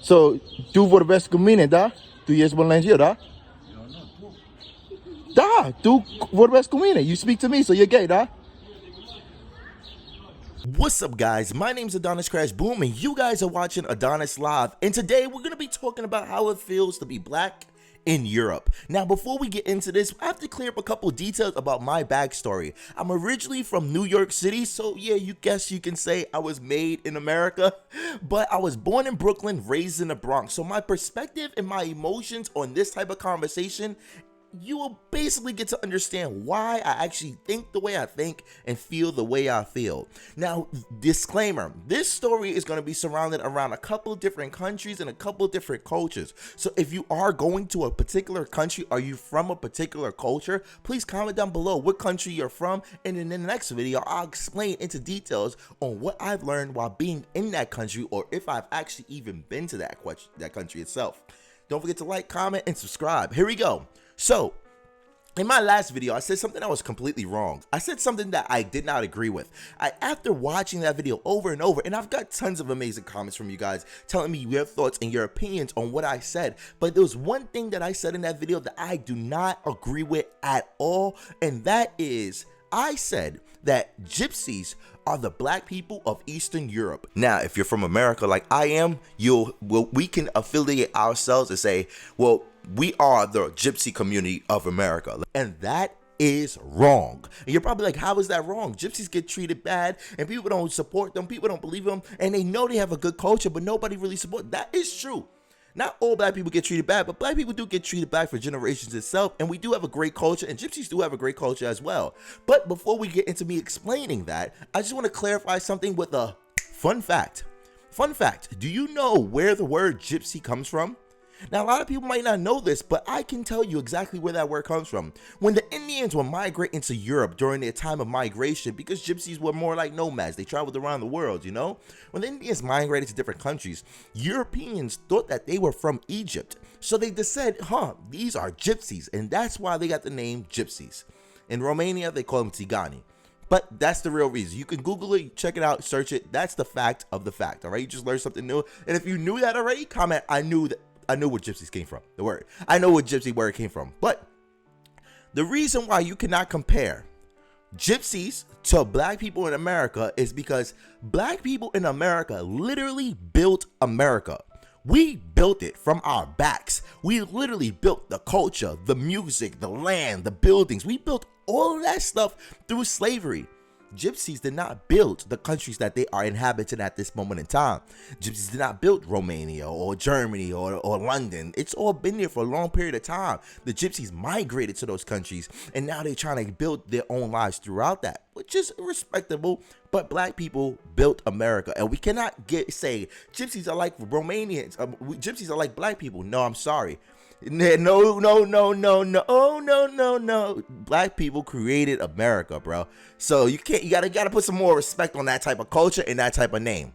So, tu vorbesc cu mine, da? Tu ești bolnaviu, da? Da, tu vorbesc cu mine. You speak to me, so you're gay, da? What's up, guys? My name's Adonis Crash Boom, and you guys are watching Adonis Live. And today we're gonna be talking about how it feels to be black in Europe. Now, before we get into this, I have to clear up a couple details about my backstory. I'm originally from New York City, so yeah, you can say I was made in America, but I was born in Brooklyn, raised in the Bronx. So my perspective and my emotions on this type of conversation, you will basically get to understand why I actually think the way I think and feel the way I feel. Now, disclaimer, this story is going to be surrounded around a couple different countries and a couple different cultures. So if you are going to a particular country, are you from a particular culture, please comment down below what country you're from, and in the next video, I'll explain into details on what I've learned while being in that country, or if I've actually even been to that country itself. Don't forget to like, comment, and subscribe. Here we go. So, in my last video, I said something that was completely wrong. I said something that I did not agree with. After watching that video over and over, and I've got tons of amazing comments from you guys telling me your thoughts and your opinions on what I said, but there was one thing that I said in that video that I do not agree with at all, and that is, I said that gypsies are the black people of Eastern Europe. Now, if you're from America like I am, we can affiliate ourselves and say, well, we are the gypsy community of America. And that is wrong. And you're probably like, how is that wrong? Gypsies get treated bad and people don't support them, people don't believe them, and they know they have a good culture, but nobody really supports. That is true. Not all black people get treated bad, but black people do get treated bad for generations itself, and we do have a great culture, and gypsies do have a great culture as well. But before we get into me explaining that, I just want to clarify something with a fun fact. Fun fact, do you know where the word gypsy comes from? Now, a lot of people might not know this, but I can tell you exactly where that word comes from. When the Indians were migrating to Europe during their time of migration, because gypsies were more like nomads, they traveled around the world, you know? When the Indians migrated to different countries, Europeans thought that they were from Egypt. So they just said, these are gypsies, and that's why they got the name gypsies. In Romania, they call them tigani. But that's the real reason. You can Google it, check it out, search it. That's the fact of the fact, all right? You just learned something new. And if you knew that already, comment, I knew where gypsies came from, the word. I know where gypsy word came from. But the reason why you cannot compare gypsies to black people in America is because black people in America literally built America. We built it from our backs. We literally built the culture, the music, the land, the buildings. We built all of that stuff through slavery. Gypsies did not build the countries that they are inhabiting at this moment in time. Gypsies did not build Romania or Germany or London. It's all been there for a long period of time. The gypsies migrated to those countries, and now they're trying to build their own lives throughout that, which is respectable. But black people built America, and we cannot say gypsies are like Romanians. Gypsies are like black people. No, I'm sorry. No. Black people created America, bro. So you gotta put some more respect on that type of culture and that type of name.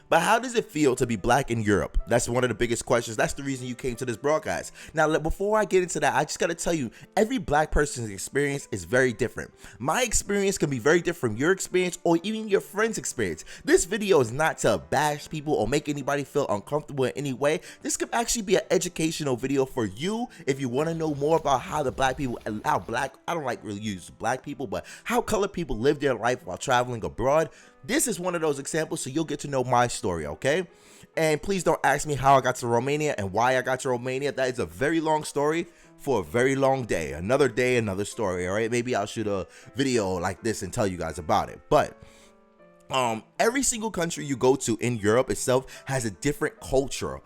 But how does it feel to be black in Europe? That's one of the biggest questions. That's the reason you came to this broadcast. Now, before I get into that, I just got to tell you, every black person's experience is very different. My experience can be very different from your experience or even your friend's experience. This video is not to bash people or make anybody feel uncomfortable in any way. This could actually be an educational video for you if you want to know more about how the black people, I don't like really use black people, but how colored people live their life while traveling abroad. This is one of those examples, so you'll get to know my story, okay? And please don't ask me how I got to Romania and why I got to Romania. That is a very long story for a very long day. Another day, another story, all right? Maybe I'll shoot a video like this and tell you guys about it. But every single country you go to in Europe itself has a different culture.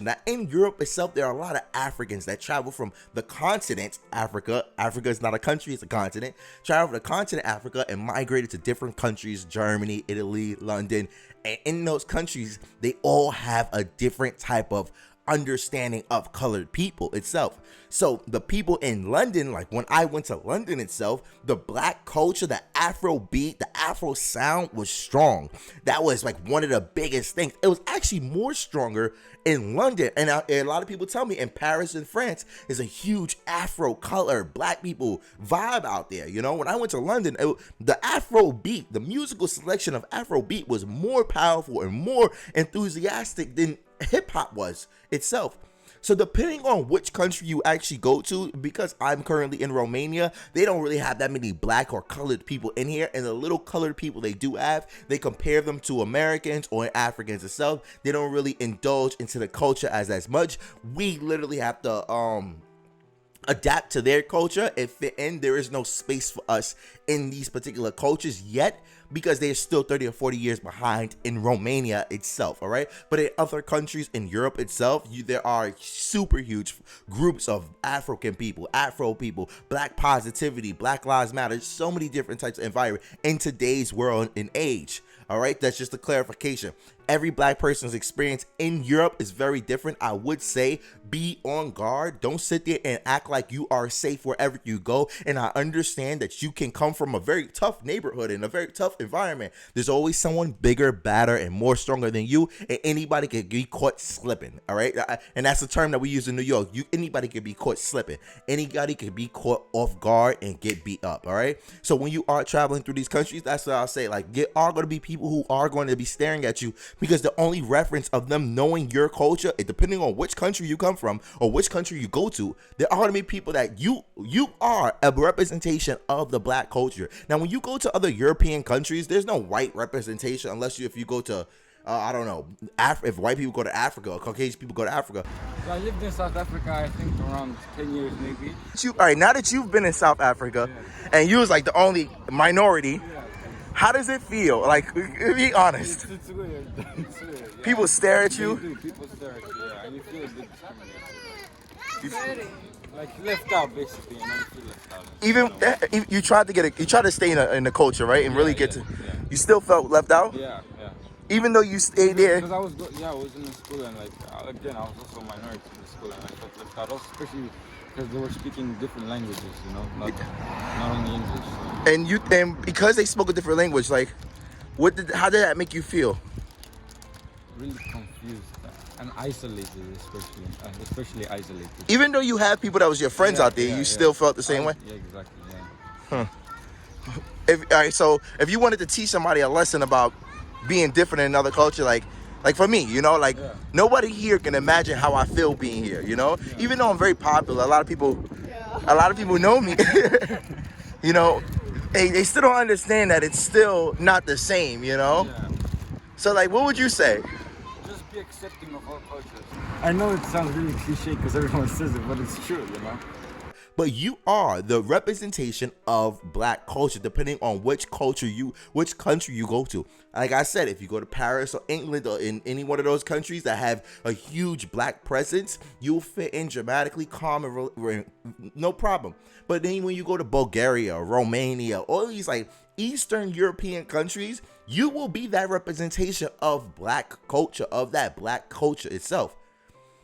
Now, in Europe itself, there are a lot of Africans that travel from the continent Africa. Africa is not a country, it's a continent. Travel from the continent Africa and migrated to different countries, Germany, Italy, London. And in those countries, they all have a different type of understanding of colored people itself. So the people in London, like when I went to London itself, the black culture, the Afro beat, the Afro sound was strong. That was like one of the biggest things. It was actually more stronger in London. And a lot of people tell me in Paris and France is a huge Afro color, black people vibe out there. You know, when I went to London, the Afro beat, the musical selection of Afro beat was more powerful and more enthusiastic than hip hop was itself. So depending on which country you actually go to, because I'm currently in Romania, they don't really have that many black or colored people in here. And the little colored people they do have, they compare them to Americans or Africans itself. They don't really indulge into the culture as much. We literally have to adapt to their culture and fit in. There is no space for us in these particular cultures yet, because they're still 30 or 40 years behind in Romania itself, all right? But in other countries in Europe itself, there are super huge groups of African people, Afro people, black positivity, Black Lives Matter, so many different types of environment in today's world and age, all right? That's just a clarification. Every black person's experience in Europe is very different. I would say be on guard. Don't sit there and act like you are safe wherever you go. And I understand that you can come from a very tough neighborhood and a very tough environment. There's always someone bigger, badder, and more stronger than you, and anybody can be caught slipping, all right? And that's the term that we use in New York. Anybody can be caught slipping. Anybody can be caught off guard and get beat up, all right? So when you are traveling through these countries, that's what I'll say. Like, there are going to be people who are going to be staring at you, because the only reference of them knowing your culture, depending on which country you come from or which country you go to, there are going to be people that you are a representation of the black culture. Now, when you go to other European countries, there's no white representation unless if you go to I don't know, if white people go to Africa or Caucasian people go to Africa. So I lived in South Africa, I think around 10 years maybe. All right, now that you've been in South Africa, and you was like the only minority, how does it feel? Like, be honest. It's weird. It's weird. Yeah. People stare at you. People stare at you, yeah, and you feel a bit discriminated. Like left out, basically. You know, you feel left out. Even you tried to you tried to stay in the culture, right, and really get to. You still felt left out. Yeah. Even though you stayed there. Because I was in the school, and like again, I was also a minority in the school, and I felt left out, also, especially because they were speaking different languages, you know, not only English. So. And because they spoke a different language, like, how did that make you feel? Really confused and isolated, especially isolated. Even though you have people that was your friends out there, you still felt the same way. Yeah, exactly. Yeah. All right, so if you wanted to teach somebody a lesson about being different in another culture, like for me, you know, like nobody here can imagine how I feel being here, you know. Even though I'm very popular, a lot of people know me. You know, they still don't understand that it's still not the same, you know. So like, what would you say? Just be accepting of all cultures. I know it sounds really cliche because everyone says it, but it's true, you know. But you are the representation of black culture, depending on which country you go to. Like I said, if you go to Paris or England or in any one of those countries that have a huge black presence, you'll fit in dramatically, calm, and no problem. But then when you go to Bulgaria, Romania, all these like Eastern European countries, you will be that representation of black culture, of that black culture itself.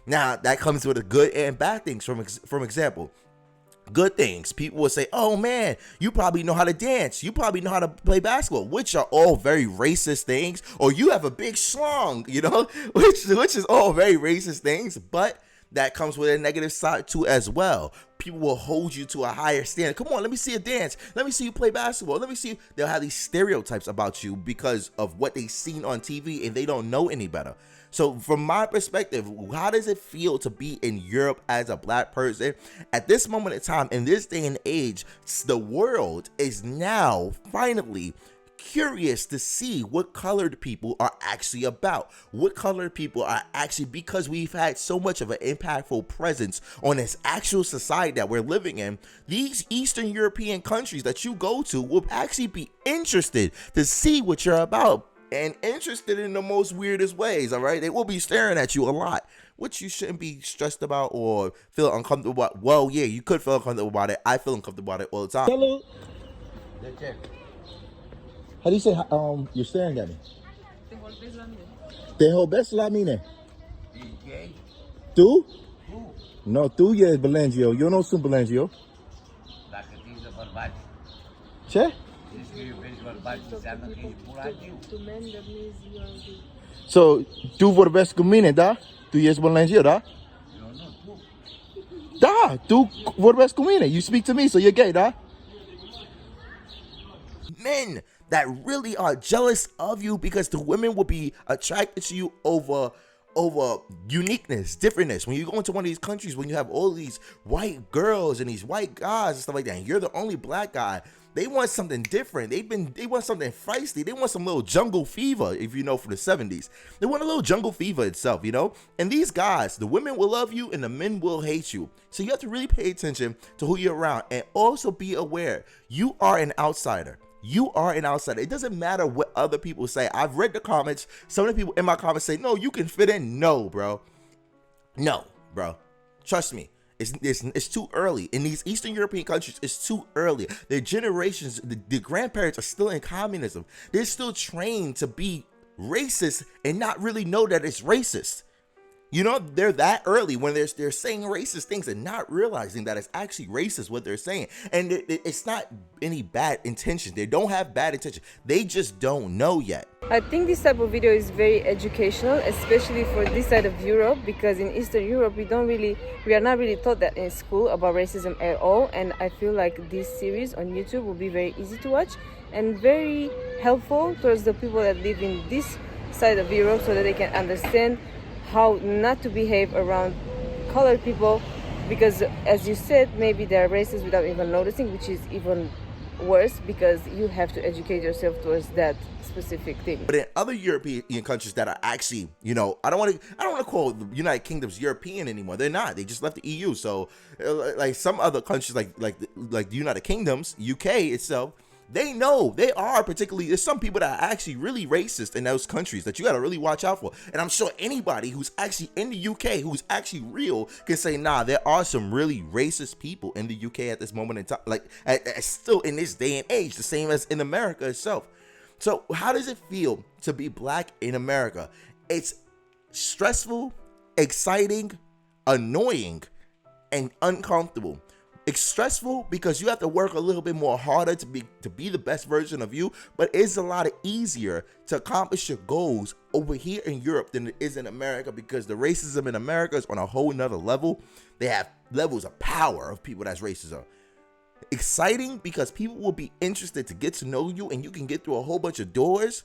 Now, that comes with the good and bad things. From example, good things, people will say, oh man, you probably know how to dance, you probably know how to play basketball, which are all very racist things, or you have a big schlong, you know, which is all very racist things. But that comes with a negative side too as well. People will hold you to a higher standard. Come on, let me see a dance, let me see you play basketball, let me see. They'll have these stereotypes about you because of what they've seen on TV, and they don't know any better. So from my perspective, how does it feel to be in Europe as a black person? At this moment in time, in this day and age, the world is now finally curious to see what colored people are actually about. What colored people are actually, because we've had so much of an impactful presence on this actual society that we're living in, these Eastern European countries that you go to will actually be interested to see what you're about. And interested in the most weirdest ways, all right? They will be staring at you a lot, which you shouldn't be stressed about or feel uncomfortable about. Well, yeah, you could feel uncomfortable about it. I feel uncomfortable about it all the time. Hello. How do you say, you're staring at me? Te vorbesc la mine. Tu? No, tu ești Belangio. Eu nu sunt Belangio. Dacă tu ești bărbat, Ce? zici că iubești bărbat, înseamnă că ești buragiu. To men, that means you are the So, tu vorbești cu mine, da? Tu ești Belangio, da? Eu nu, tu. Da, tu vorbești cu mine. You speak to me, so you're gay, da? Men that really are jealous of you because the women will be attracted to you over uniqueness, differentness. When you go into one of these countries, when you have all these white girls and these white guys and stuff like that, and you're the only black guy, they want something different. They want something feisty. They want some little jungle fever, if you know, from the 70s. They want a little jungle fever itself, you know? And these guys, the women will love you and the men will hate you. So you have to really pay attention to who you're around and also be aware you are an outsider. You are an outsider. It doesn't matter what other people say. I've read the comments. Some of the people in my comments say, no, you can fit in. No, bro. No, bro. Trust me. It's too early. In these Eastern European countries, it's too early. Their generations, the grandparents are still in communism. They're still trained to be racist and not really know that it's racist. You know, they're that early when they're saying racist things and not realizing that it's actually racist what they're saying. And it's not any bad intentions. They don't have bad intentions. They just don't know yet. I think this type of video is very educational, especially for this side of Europe, because in Eastern Europe we are not really taught that in school about racism at all. And I feel like this series on YouTube will be very easy to watch and very helpful towards the people that live in this side of Europe, so that they can understand how not to behave around colored people, because as you said, maybe they're racist without even noticing, which is even worse because you have to educate yourself towards that specific thing. But in other European countries that are actually, you know, I don't want to call the United Kingdom's European anymore. They're not. They just left the EU. So like some other countries like the United Kingdom's, UK itself, they know they are particularly, there's some people that are actually really racist in those countries that you got to really watch out for. And I'm sure anybody who's actually in the UK, who's actually real, can say, nah, there are some really racist people in the UK at this moment in time, like still in this day and age, the same as in America itself. So how does it feel to be black in America? It's stressful, exciting, annoying, and uncomfortable. It's stressful because you have to work a little bit more harder to be the best version of you, but it's a lot easier to accomplish your goals over here in Europe than it is in America, because the racism in America is on a whole nother level. They have levels of power of people that's racism. Exciting because people will be interested to get to know you and you can get through a whole bunch of doors.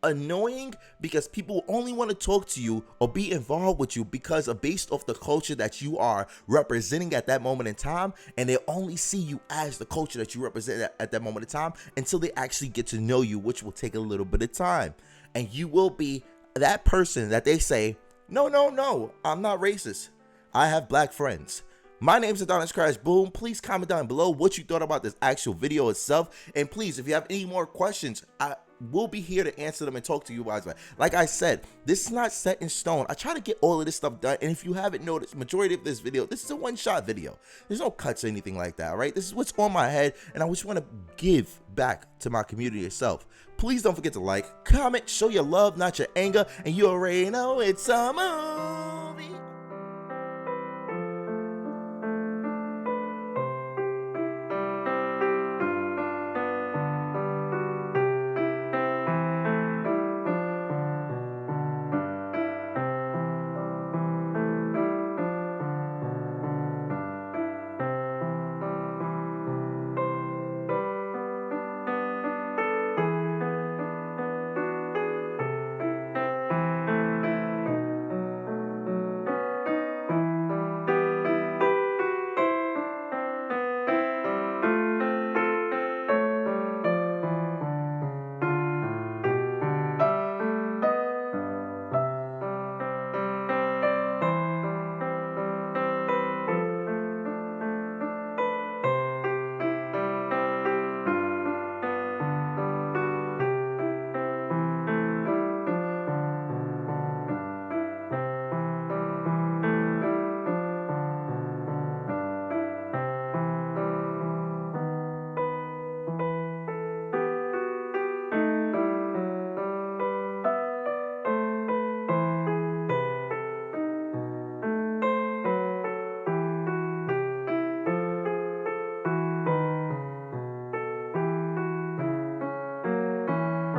Annoying because people only want to talk to you or be involved with you because of based off the culture that you are representing at that moment in time, and they only see you as the culture that you represent at that moment in time until they actually get to know you, which will take a little bit of time. And you will be that person that they say, no, I'm not racist. I have black friends. My name's Adonis Crash Boom. Please comment down below what you thought about this actual video itself. And please, if you have any more questions, we'll be here to answer them and talk to you guys. Like I said, this is not set in stone. I try to get all of this stuff done. And if you haven't noticed, majority of this video, this is a one-shot video. There's no cuts or anything like that, all right? This is what's on my head. And I just want to give back to my community itself. Please don't forget to like, comment, show your love, not your anger. And you already know it's summer.